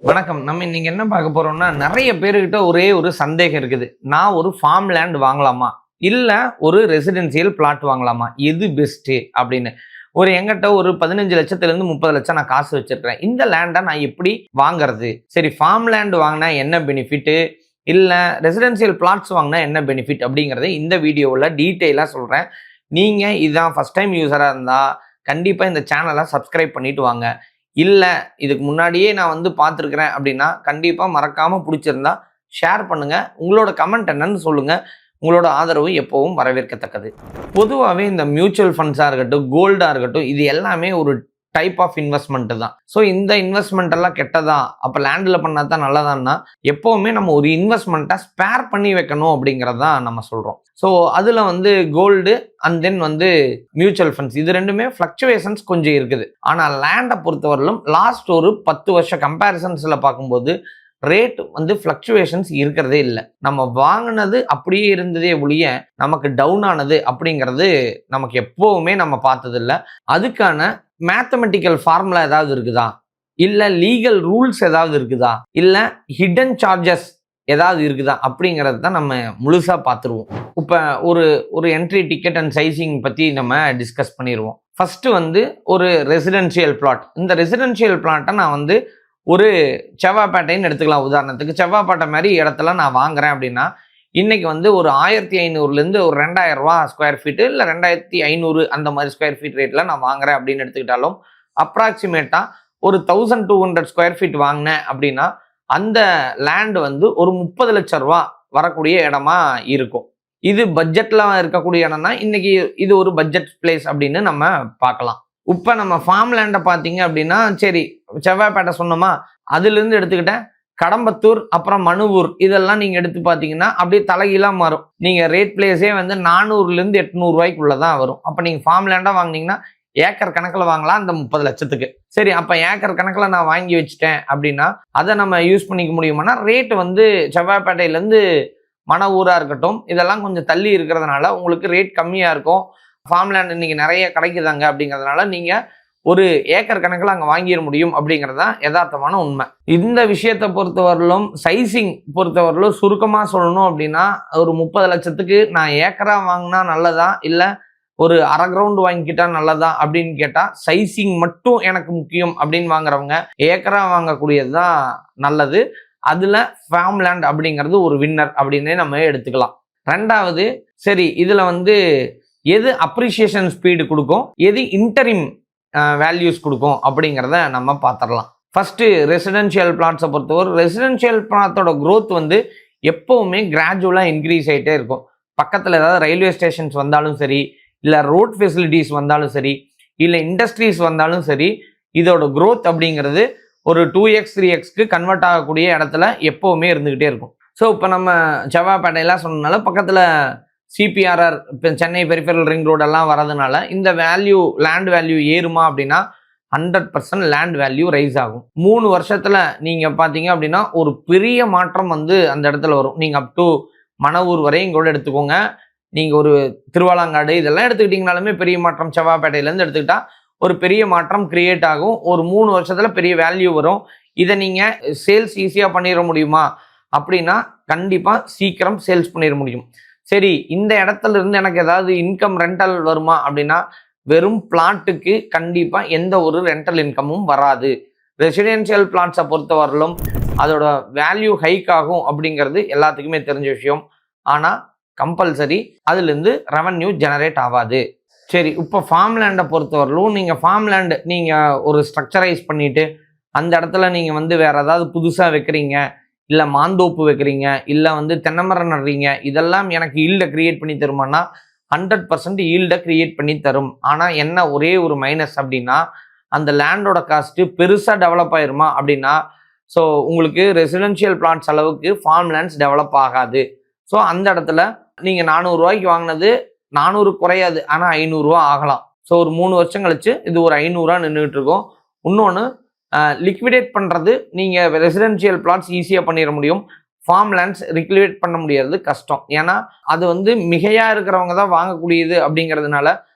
வணக்கம். நம்ம இன்னைக்கு என்ன பார்க்க போறோம்னா, நெறைய பேருகிட்ட ஒரே ஒரு சந்தேகம் இருக்குது. நான் ஒரு ஃபார்ம் லேண்ட் வாங்கலாமா? இல்ல ஒரு ரெசிடென்ஷியல் பிளாட் வாங்கலாமா? எது பெஸ்ட்டு அப்படின்னு. என்கிட்ட ஒரு 15,00,000லேருந்து 30,00,000 நான் காசு வச்சிருக்கிறேன். இந்த லேண்ட நான் எப்படி வாங்குறது? சரி, ஃபார்ம் லேண்ட் வாங்குனா என்ன பெனிஃபிட்டு? இல்ல ரெசிடென்ஷியல் பிளாட்ஸ் வாங்குனா என்ன பெனிஃபிட்? அப்படிங்கிறத இந்த வீடியோவுல டீட்டெயிலா சொல்றேன். நீங்க இதான் ஃபர்ஸ்ட் டைம் யூசரா இருந்தா, கண்டிப்பா இந்த சேனல சப்ஸ்கிரைப் பண்ணிட்டு வாங்க. இல்ல, இதுக்கு முன்னாடியே நான் வந்து பார்த்துருக்கிறேன் அப்படின்னா, கண்டிப்பா மறக்காம புடிச்சிருந்தா ஷேர் பண்ணுங்க. உங்களோட கமெண்ட் என்னன்னு சொல்லுங்க. உங்களோட ஆதரவு எப்பவும் வரவேற்கத்தக்கது. பொதுவாவே இந்த மியூச்சுவல் ஃபண்ட்ஸா இருக்கட்டும், கோல்டா இருக்கட்டும், இது எல்லாமே ஒரு டைப் ஆஃப் இன்வெஸ்ட்மெண்ட் தான். ஸோ இந்த இன்வெஸ்ட்மெண்ட் எல்லாம் கெட்டதா? அப்ப லேண்ட்ல பண்ணா தான் நல்லதான்னா, எப்பவுமே நம்ம ஒரு இன்வெஸ்ட்மெண்ட்டை ஸ்பேர் பண்ணி வைக்கணும் அப்படிங்கிறது தான் நம்ம சொல்றோம். ஸோ அதுல வந்து கோல்டு அண்ட் தென் வந்து மியூச்சுவல் ஃபண்ட்ஸ், இது ரெண்டுமே ஃபிளக்சுவேஷன்ஸ் கொஞ்சம் இருக்குது. ஆனா லேண்டை பொறுத்தவரையிலும் லாஸ்ட் ஒரு 10 வருஷ கம்பேரிசன்ஸ்ல பார்க்கும்போது ரேட் வந்து ஃபிளக்சுவேஷன்ஸ் இருக்கிறதே இல்லை. நம்ம வாங்கினது அப்படியே இருந்ததே ஒழிய நமக்கு டவுன் ஆனது அப்படிங்கிறது நமக்கு எப்பவுமே நம்ம பார்த்தது இல்லை. அதுக்கான மேத்தமெட்டிக்கல் ஃபார்முலா ஏதாவது இருக்குதா? இல்ல லீகல் ரூல்ஸ் ஏதாவது இருக்குதா? இல்ல ஹிடன் சார்ஜஸ் ஏதாவது இருக்குதா? அப்படிங்கிறது தான் நம்ம முழுசா பார்த்துருவோம். இப்ப ஒரு ஒரு என்ட்ரி டிக்கெட் அண்ட் சைசிங் பத்தி நம்ம டிஸ்கஸ் பண்ணிடுவோம். ஃபர்ஸ்ட் வந்து ஒரு ரெசிடென்ஷியல் பிளாட். இந்த ரெசிடென்ஷியல் பிளாட்டை நான் வந்து ஒரு செவ்வாப்பேட்டைன்னு எடுத்துக்கலாம். உதாரணத்துக்கு செவ்வாப்பேட்டை மாதிரி இடத்துல நான் வாங்குறேன் அப்படின்னா, இன்னைக்கு வந்து ஒரு 1500லேருந்து ஒரு 2000 ரூபா ஸ்கொயர் ஃபீட்டு, இல்லை 2500 அந்த மாதிரி ஸ்கொயர் ஃபீட் ரேட்டில் நான் வாங்குறேன் அப்படின்னு எடுத்துக்கிட்டாலும், அப்ராக்சிமேட்டாக ஒரு 1200 ஸ்கொயர் ஃபீட் வாங்கினேன் அப்படின்னா, அந்த லேண்ட் வந்து ஒரு 30 லட்சம் ரூபா வரக்கூடிய இடமா இருக்கும். இது பட்ஜெட்ல இருக்கக்கூடிய இடம்னா, இன்னைக்கு இது ஒரு பட்ஜெட் பிளேஸ் அப்படின்னு நம்ம பார்க்கலாம். இப்போ நம்ம ஃபார்ம் லேண்டை பார்த்தீங்க அப்படின்னா, சரி செவ்வாய்ப்பேட்டை சொன்னோமா, அதுலேருந்து எடுத்துக்கிட்டேன் கடம்பத்தூர், அப்புறம் மனுவூர், இதெல்லாம் நீங்கள் எடுத்து பார்த்தீங்கன்னா அப்படியே தலைகீழாக மாறும். நீங்கள் ரேட் பிளேஸே வந்து 400லேருந்து 800 ரூபாய்க்குள்ள தான் வரும். அப்போ நீங்கள் ஃபார்ம் லேண்டாக வாங்கினீங்கன்னா ஏக்கர் கணக்கில் வாங்கலாம் அந்த 30 லட்சத்துக்கு. சரி, அப்போ ஏக்கர் கணக்கில் நான் வாங்கி வச்சுட்டேன் அப்படின்னா அதை நம்ம யூஸ் பண்ணிக்க முடியுமானா, ரேட்டு வந்து செவ்வாய்ப்பேட்டையிலேருந்து மணவூராக இருக்கட்டும், இதெல்லாம் கொஞ்சம் தள்ளி இருக்கிறதுனால உங்களுக்கு ரேட் கம்மியாக இருக்கும். ஃபார்ம் லேண்ட் இன்னைக்கு நிறைய கிடைக்குதாங்க அப்படிங்கிறதுனால நீங்கள் ஒரு ஏக்கர் கணக்கில் அங்கே வாங்கிட முடியும் அப்படிங்கிறது தான் யதார்த்தமான உண்மை. இந்த விஷயத்தை பொறுத்தவரையிலும், சைசிங் பொறுத்தவரையிலும் சுருக்கமாக சொல்லணும் அப்படின்னா, ஒரு 30 லட்சத்துக்கு நான் ஏக்கரா வாங்கினா நல்லதா, இல்லை ஒரு அரை கிரவுண்ட் வாங்கிக்கிட்டா நல்லதா அப்படின்னு கேட்டால், சைசிங் மட்டும் எனக்கு முக்கியம் அப்படின்னு வாங்குறவங்க ஏக்கரா வாங்கக்கூடியது தான் நல்லது. அதில் ஃபார்ம் லேண்ட் அப்படிங்கிறது ஒரு வின்னர் அப்படின்னே நம்ம எடுத்துக்கலாம். ரெண்டாவது, சரி இதில் வந்து எது அப்ரிசியேஷன் ஸ்பீடு கொடுக்கும், எது இன்டரிம் வேல்யூஸ் கொடுக்கும் அப்படிங்கிறத நம்ம பார்த்துடலாம். ஃபர்ஸ்ட் ரெசிடென்ஷியல் பிளாட்ஸை பொறுத்தவரை, ரெசிடென்ஷியல் பிளாட்டோட க்ரோத் வந்து எப்பவுமே கிராஜுவலாக இன்க்ரீஸ் ஆகிட்டே இருக்கும். பக்கத்தில் ஏதாவது ரயில்வே ஸ்டேஷன்ஸ் வந்தாலும் சரி, இல்லை ரோட் ஃபெசிலிட்டிஸ் வந்தாலும் சரி, இல்லை இண்டஸ்ட்ரீஸ் வந்தாலும் சரி, இதோட க்ரோத் அப்படிங்கிறது ஒரு 2x 3xக்கு கன்வெர்ட் ஆகக்கூடிய இடத்துல எப்பவுமே இருந்துகிட்டே இருக்கும். ஸோ இப்போ நம்ம செவ்வாய்ப்பேட்டையெல்லாம் சொன்னதுனால பக்கத்தில் சிபிஆர்ஆர், இப்போ சென்னை பெரிஃபெரல் ரிங் ரோடெல்லாம் வரதுனால இந்த வேல்யூ, லேண்ட் வேல்யூ ஏறுமா அப்படின்னா 100% லேண்ட் வேல்யூ ரைஸ் ஆகும். 3 வருஷத்துல நீங்க பார்த்தீங்க அப்படின்னா ஒரு பெரிய மாற்றம் வந்து அந்த இடத்துல வரும். நீங்க அப் டு மணவூர் வரையும் கூட எடுத்துக்கோங்க. நீங்க ஒரு திருவாலாங்காடு இதெல்லாம் எடுத்துக்கிட்டீங்கனாலுமே பெரிய மாற்றம். செவ்வாய்ப்பேட்டையிலேருந்து எடுத்துக்கிட்டா ஒரு பெரிய மாற்றம் கிரியேட் ஆகும். ஒரு 3 வருஷத்துல பெரிய வேல்யூ வரும். இதை நீங்க சேல்ஸ் ஈஸியாக பண்ணிட முடியுமா அப்படின்னா, கண்டிப்பா சீக்கிரம் சேல்ஸ் பண்ணிட முடியும். சரி, இந்த இடத்துல இருந்து எனக்கு ஏதாவது இன்கம் ரெண்டல் வருமா அப்படின்னா, வெறும் பிளாட்டுக்கு கண்டிப்பா எந்த ஒரு ரெண்டல் இன்கமும் வராது. ரெசிடென்ஷியல் பிளாட்ஸை பொறுத்தவரையிலும் அதோட வேல்யூ ஹைக் ஆகும் அப்படிங்கிறது எல்லாத்துக்குமே தெரிஞ்ச விஷயம். ஆனால் கம்பல்சரி அதுலேருந்து ரெவன்யூ ஜெனரேட் ஆகாது. சரி, இப்போ ஃபார்ம் லேண்டை பொறுத்தவரையிலும் நீங்கள் ஃபார்ம் லேண்டு நீங்கள் ஒரு ஸ்ட்ரக்சரைஸ் பண்ணிட்டு அந்த இடத்துல நீங்கள் வந்து வேற ஏதாவது புதுசாக வைக்கிறீங்க, இல்லை மாந்தோப்பு வைக்கிறீங்க, இல்லை வந்து தென்னைமரம் நடுறீங்க, இதெல்லாம் எனக்கு ஈல்டை கிரியேட் பண்ணி தருமானா 100% ஈல்டை கிரியேட் பண்ணி தரும். ஆனால் என்ன ஒரே ஒரு மைனஸ் அப்படின்னா, அந்த லேண்டோட காஸ்ட்டு பெருசாக டெவலப் ஆயிருமா அப்படின்னா, ஸோ உங்களுக்கு ரெசிடென்ஷியல் பிளாட்ஸ் அளவுக்கு ஃபார்ம் லேண்ட்ஸ் டெவலப் ஆகாது. ஸோ அந்த இடத்துல நீங்கள் 400 ரூபாய்க்கு வாங்கினது 400 குறையாது, ஆனால் 500 ரூபா ஆகலாம். ஸோ ஒரு 3 வருஷம் கழிச்சு இது ஒரு 500 நின்றுட்டு இருக்கும். இன்னொன்று, லிக்விடேட் பண்ணுறது நீங்கள் ரெசிடென்ஷியல் பிளாட்ஸ் ஈஸியாக பண்ணிட முடியும். ஃபார்ம் லேண்ட்ஸ் லிக்விடேட் பண்ண முடியாது கஷ்டம். ஏன்னா அது வந்து மிகையாக இருக்கிறவங்க தான் வாங்கக்கூடியது அப்படிங்கிறதுனால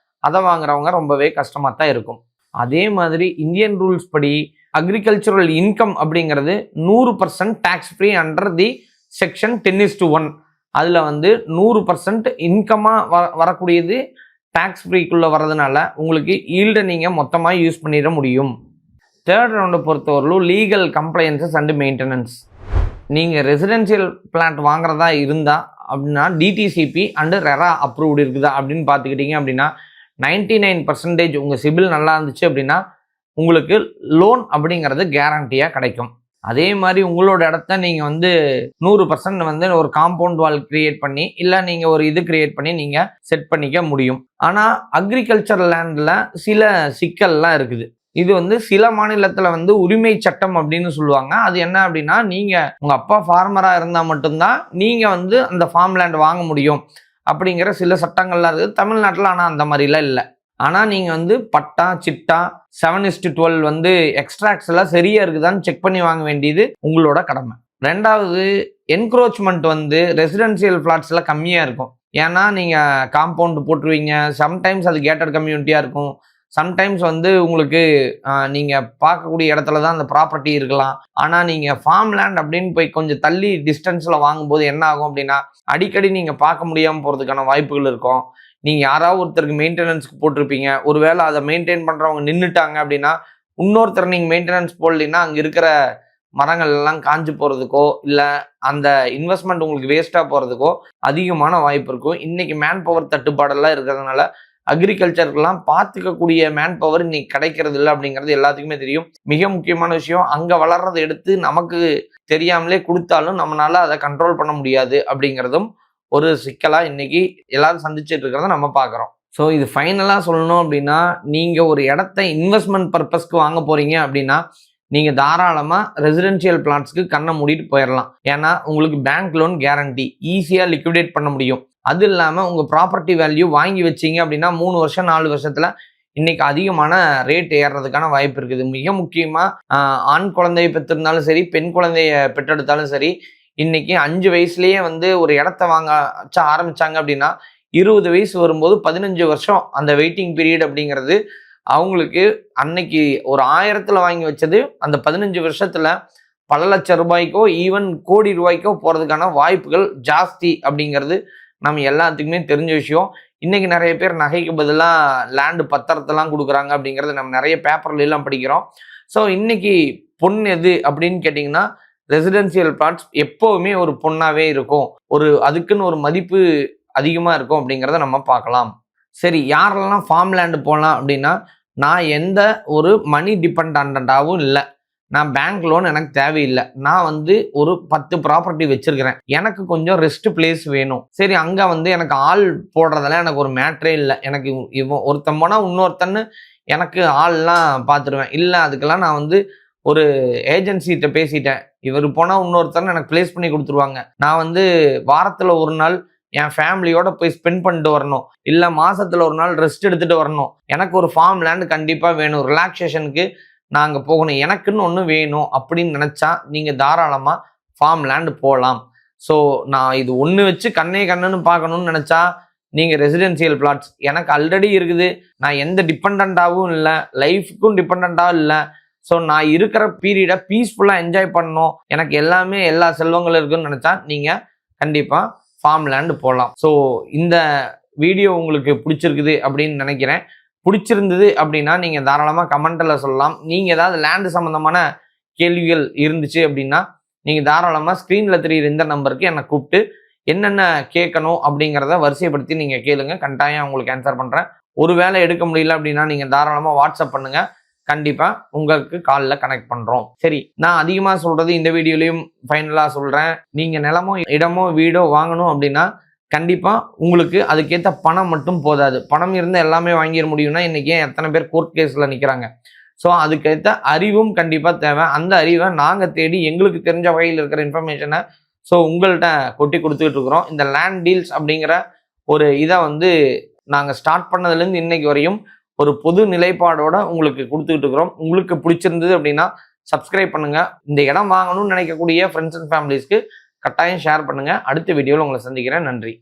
அதை வாங்குறவங்க ரொம்பவே கஷ்டமாக தான் இருக்கும். அதே மாதிரி இந்தியன் ரூல்ஸ் படி அக்ரிகல்ச்சரல் இன்கம் அப்படிங்கிறது 100% tax free under the section 10:1. அதில் வந்து 100% இன்கமாக வரக்கூடியது டேக்ஸ் ஃப்ரீக்குள்ளே வர்றதுனால உங்களுக்கு ஈல்டை நீங்கள் மொத்தமாக யூஸ் பண்ணிட முடியும். தேர்ட் ரவுண்டை பொறுத்தவரையிலும் லீகல் கம்ப்ளைன்சஸ் அண்ட் மெயின்டெனன்ஸ். நீங்கள் ரெசிடென்ஷியல் பிளாட் வாங்குறதா இருந்தால் அப்படின்னா டிடிசிபி அண்டு ரெரா அப்ரூவ்டு இருக்குதா அப்படின்னு பார்த்துக்கிட்டிங்க அப்படின்னா 99% உங்கள் சிபில் நல்லா இருந்துச்சு அப்படின்னா உங்களுக்கு லோன் அப்படிங்கிறது கேரண்டியாக கிடைக்கும். அதே மாதிரி உங்களோட இடத்த நீங்கள் வந்து 100% வந்து ஒரு காம்பவுண்ட் வால் கிரியேட் பண்ணி இல்லை நீங்கள் ஒரு இது கிரியேட் பண்ணி நீங்கள் செட் பண்ணிக்க முடியும். ஆனால் அக்ரிகல்ச்சர் லேண்டில் சில சிக்கல்லாம் இருக்குது. இது வந்து சில மாநிலத்தில் வந்து உரிமை சட்டம் அப்படின்னு சொல்லுவாங்க. அது என்ன அப்படின்னா, நீங்கள் உங்கள் அப்பா ஃபார்மராக இருந்தால் மட்டும்தான் நீங்கள் வந்து அந்த ஃபார்ம் லேண்ட் வாங்க முடியும் அப்படிங்கிற சில சட்டங்கள்லாம் இருக்குது தமிழ்நாட்டில். ஆனால் அந்த மாதிரிலாம் இல்லை. ஆனால் நீங்கள் வந்து பட்டா சிட்டா 7:12 வந்து எக்ஸ்ட்ராக்ட்ஸ் எல்லாம் சரியாக இருக்குதான்னு செக் பண்ணி வாங்க வேண்டியது உங்களோட கடமை. ரெண்டாவது, என்க்ரோச்மெண்ட் வந்து ரெசிடென்சியல் ஃப்ளாட்ஸில் கம்மியாக இருக்கும். ஏன்னா நீங்கள் காம்பவுண்ட் போட்டுருவீங்க, சம்டைம்ஸ் அது கேட்டட் கம்யூனிட்டியாக இருக்கும், சம்டைம்ஸ் வந்து உங்களுக்கு நீங்கள் பார்க்கக்கூடிய இடத்துல தான் அந்த ப்ராப்பர்ட்டி இருக்கலாம். ஆனால் நீங்கள் ஃபார்ம் லேண்ட் அப்படின்னு போய் கொஞ்சம் தள்ளி டிஸ்டன்ஸில் வாங்கும்போது என்ன ஆகும் அப்படின்னா, அடிக்கடி நீங்கள் பார்க்க முடியாமல் போகிறதுக்கான வாய்ப்புகள் இருக்கும். நீங்கள் யாராவது ஒருத்தருக்கு மெயின்டெனன்ஸ்க்கு போட்டிருப்பீங்க, ஒருவேளை அதை மெயின்டைன் பண்ணுறவங்க நின்றுட்டாங்க அப்படின்னா இன்னொருத்தர் நீங்கள் மெயின்டெனன்ஸ் போடலைன்னா அங்கே இருக்கிற மரங்கள் எல்லாம் காஞ்சு போகிறதுக்கோ இல்லை அந்த இன்வெஸ்ட்மெண்ட் உங்களுக்கு வேஸ்ட்டாக போகிறதுக்கோ அதிகமான வாய்ப்பு இருக்கும். இன்றைக்கி மேன் பவர் தட்டுப்பாடெல்லாம் இருக்கிறதுனால அக்ரிகல்ச்சருக்கெல்லாம் பார்த்துக்கக்கூடிய மேன் பவர் இன்னைக்கு கிடைக்கிறது இல்லை அப்படிங்கிறது எல்லாத்துக்குமே தெரியும். மிக முக்கியமான விஷயம், அங்கே வளர்றதை எடுத்து நமக்கு தெரியாமலே கொடுத்தாலும் நம்மளால அதை கண்ட்ரோல் பண்ண முடியாது அப்படிங்கிறதும் ஒரு சிக்கலாக இன்னைக்கு எல்லாரும் சந்திச்சுட்டு இருக்கிறத நம்ம பார்க்குறோம். ஸோ இது ஃபைனலாக சொல்லணும் அப்படின்னா, நீங்கள் ஒரு இடத்த இன்வெஸ்ட்மெண்ட் பர்பஸ்க்கு வாங்க போகிறீங்க அப்படின்னா நீங்கள் தாராளமாக ரெசிடென்ஷியல் பிளாட்ஸ்க்கு கண்ணை மூடிட்டு போயிடலாம். ஏன்னா உங்களுக்கு பேங்க் லோன் கேரண்டி, ஈஸியாக லிக்விடேட் பண்ண முடியும். அது இல்லாமல் உங்கள் ப்ராப்பர்ட்டி வேல்யூ வாங்கி வச்சிங்க அப்படின்னா 3 வருஷம் 4 வருஷத்தில் இன்னைக்கு அதிகமான ரேட் ஏறுறதுக்கான வாய்ப்பு இருக்குது. மிக முக்கியமாக ஆண் குழந்தையை பெற்றிருந்தாலும் சரி, பெண் குழந்தைய பெற்றெடுத்தாலும் சரி, இன்னைக்கு 5 வயசுலேயே வந்து ஒரு இடத்த வாங்க ஆரம்பிச்சாங்க அப்படின்னா 20 வயசு வரும்போது 15 வருஷம் அந்த வெயிட்டிங் பீரியட் அப்படிங்கிறது அவங்களுக்கு அன்னைக்கு ஒரு 1000ல் வாங்கி வச்சது அந்த 15 வருஷத்துல பல லட்சம் ரூபாய்க்கோ ஈவன் கோடி ரூபாய்க்கோ போகிறதுக்கான வாய்ப்புகள் ஜாஸ்தி அப்படிங்கிறது நம்ம எல்லாத்துக்குமே தெரிஞ்ச விஷயம். இன்னைக்கு நிறைய பேர் நகைக்கு பதிலாக லேண்டு பத்திரத்தெல்லாம் கொடுக்குறாங்க அப்படிங்கிறது நம்ம நிறைய பேப்பர்ல எல்லாம் படிக்கிறோம். ஸோ இன்னைக்கு பொன் எது அப்படின்னு கேட்டிங்கன்னா ரெசிடென்சியல் பிளாட்ஸ் எப்போவுமே ஒரு பொண்ணாவே இருக்கும், அதுக்குன்னு ஒரு மதிப்பு அதிகமாக இருக்கும் அப்படிங்கிறத நம்ம பார்க்கலாம். சரி, யாரெல்லாம் ஃபார்ம் லேண்டு போகலாம் அப்படின்னா, நான் எந்த ஒரு மணி டிபெண்டாகவும் இல்லை, நான் பேங்க் லோன் எனக்கு தேவையில்லை, நான் வந்து ஒரு 10 ப்ராப்பர்ட்டி வச்சிருக்கிறேன், எனக்கு கொஞ்சம் ரெஸ்ட் பிளேஸ் வேணும். சரி, அங்கே வந்து எனக்கு ஆள் போடுறதெல்லாம் எனக்கு ஒரு மேட்ரே இல்லை, எனக்கு ஒருத்தன் போனால் இன்னொருத்தன்னு எனக்கு ஆள்லாம் பார்த்துருவேன். இல்லை, அதுக்கெல்லாம் நான் வந்து ஒரு ஏஜென்சிகிட்ட பேசிட்டேன், இவர் போனால் இன்னொருத்தன்னு எனக்கு பிளேஸ் பண்ணி கொடுத்துருவாங்க, நான் வந்து வாரத்தில் ஒரு நாள் என் ஃபேமிலியோட போய் ஸ்பெண்ட் பண்ணிட்டு வரணும், இல்லை மாசத்துல ஒரு நாள் ரெஸ்ட் எடுத்துட்டு வரணும், எனக்கு ஒரு ஃபார்ம் லேண்ட் கண்டிப்பாக வேணும், ரிலாக்ஸேஷனுக்கு நாங்கள் போகணும், எனக்குன்னு ஒன்று வேணும் அப்படின்னு நினச்சா நீங்கள் தாராளமாக ஃபார்ம் லேண்டு போகலாம். ஸோ நான் இது ஒன்று வச்சு கண்ணுன்னு பார்க்கணுன்னு நினச்சா நீங்கள் ரெசிடென்சியல் பிளாட்ஸ் எனக்கு ஆல்ரெடி இருக்குது, நான் எந்த டிபெண்டாகவும் இல்லை, லைஃபுக்கும் டிபெண்டாகவும் இல்லை, ஸோ நான் இருக்கிற பீரியடை பீஸ்ஃபுல்லாக என்ஜாய் பண்ணணும், எனக்கு எல்லாமே எல்லா செல்வங்களும் இருக்குன்னு நினச்சா நீங்கள் கண்டிப்பாக ஃபார்ம் லேண்டு போகலாம். ஸோ இந்த வீடியோ உங்களுக்கு பிடிச்சிருக்குது அப்படின்னு நினைக்கிறேன். பிடிச்சிருந்தது அப்படின்னா நீங்கள் தாராளமாக கமெண்ட்டில் சொல்லலாம். நீங்கள் ஏதாவது லேண்டு சம்மந்தமான கேள்விகள் இருந்துச்சு அப்படின்னா நீங்கள் தாராளமாக ஸ்க்ரீனில் தெரியுற இந்த நம்பருக்கு என்னை கூப்பிட்டு என்னென்ன கேட்கணும் அப்படிங்கிறத வரிசைப்படுத்தி நீங்கள் கேளுங்க, கட்டாயம் உங்களுக்கு ஆன்சர் பண்ணுறேன். ஒருவேளை எடுக்க முடியல அப்படின்னா நீங்கள் தாராளமாக வாட்ஸ்அப் பண்ணுங்கள், கண்டிப்பாக உங்களுக்கு காலில் கனெக்ட் பண்ணுறோம். சரி, நான் அதிகமாக சொல்கிறது இந்த வீடியோலையும் ஃபைனலாக சொல்கிறேன், நீங்கள் நிலமோ இடமோ வீடோ வாங்கணும் அப்படின்னா கண்டிப்பாக உங்களுக்கு அதுக்கேற்ற பணம் மட்டும் போதாது. பணம் இருந்தால் எல்லாமே வாங்கிட முடியும்னா இன்றைக்கி எத்தனை பேர் கோர்ட் கேஸில் நிற்கிறாங்க. ஸோ அதுக்கேற்ற அறிவும் கண்டிப்பாக தேவை. அந்த அறிவை நாங்கள் தேடி எங்களுக்கு தெரிஞ்ச வகையில் இருக்கிற இன்ஃபர்மேஷனை ஸோ உங்கள்கிட்ட கொட்டி கொடுத்துக்கிட்டு இருக்கிறோம். இந்த லேண்ட் டீல்ஸ் அப்படிங்கிற ஒரு இதை வந்து நாங்கள் ஸ்டார்ட் பண்ணதுலேருந்து இன்னைக்கு வரையும் ஒரு பொது நிலைப்பாடோட உங்களுக்கு கொடுத்துக்கிட்டு இருக்கிறோம். உங்களுக்கு பிடிச்சிருந்தது அப்படின்னா சப்ஸ்கிரைப் பண்ணுங்கள். இந்த இடம் வாங்கணும்னு நினைக்கக்கூடிய ஃப்ரெண்ட்ஸ் அண்ட் ஃபேமிலிஸ்க்கு கட்டாயம் ஷேர் பண்ணுங்கள். அடுத்த வீடியோவில் உங்களை சந்திக்கிறேன். நன்றி.